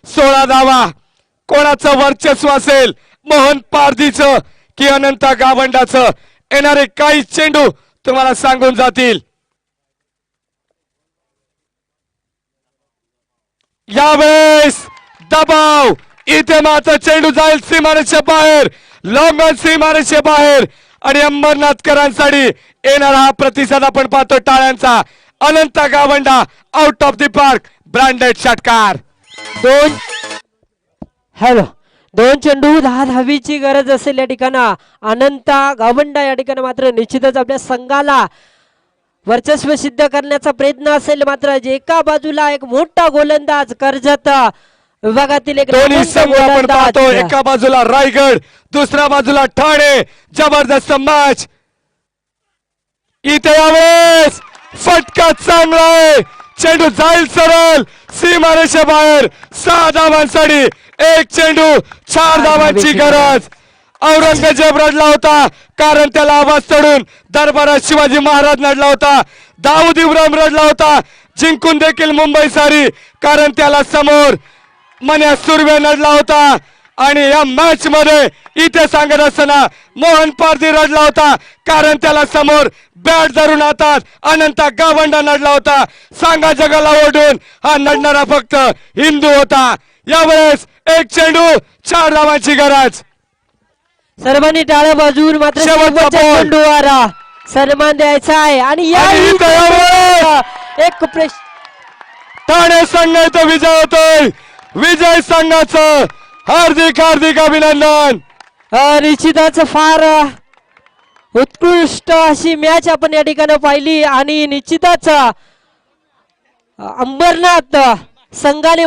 16 धावा. कोणाचं वर्चस्व असेल, मोहन पारधीचं की अनंत गावंडाचं? येणारे काही चेंडू तुम्हाला सांगून जातील. यावेळेस दबाव, इथे मात्र चेंडू जाईल सीमारेषेच्या बाहेर, लॉंग ऑन सीमारेषेच्या बाहेर. आणि अंबरनाथकरांसाठी येणारा हा प्रतिसाद आपण पाहतो टाळ्यांचा. Anant Gavanda out of the park, branded षटकार. दोन चेंडू 10 धावीची गरज असेल या ठिकाणा. अनंत गावंडा या ठिकाणी मात्र निश्चितच आपल्या संघाला वर्चस्व सिद्ध करण्याचा प्रयत्न असेल. मात्र एका बाजूला एक मोठा गोलंदाज कर्जत विभागातील एक दोन्ही संघ आपण पाहतो. एका बाजूला रायगड, दुसऱ्या बाजूला ठाणे. जबरदस्त मॅच. इथे यावेळेस फटका चांगला आहे, चेंडू जाईल सरळ सीमारेषे बाहेर. 6 धावांसाठी एक चेंडू, 4 धावांची गरज. औरंगजेब रडला होता कारण त्याला आवाज चढून दरबारात शिवाजी महाराज नडला होता. दाऊद इब्राहिम रडला होता जिंकून देखील मुंबई सारी कारण त्याला समोर मन्या सुर्वे नडला होता. आणि या मॅच मध्ये इथे सांगत असताना मोहन पारधी रडला होता कारण त्याला समोर बॅट धरून हातात अनंत गावंडा नडला होता. सांगा जगाला ओढून हा नडणारा फक्त हिंदू होता. यावेळेस एक चेंडू, 4 धावांची गरज. सर्वांनी टाळ्या बाजून मात्र शेवटचा बॉल. चेंडूवर सन्मान द्यायचा आहे. आणि एक ठाणे संघ इथं विजय होतोय. विजय संघाचं हार्दिक हार्दिक अभिनंदन. निश्चितच फार उत्कृष्ट अशी मॅच आपण या ठिकाणी पाहिली. आणि निश्चितच अंबरनाथ संघाने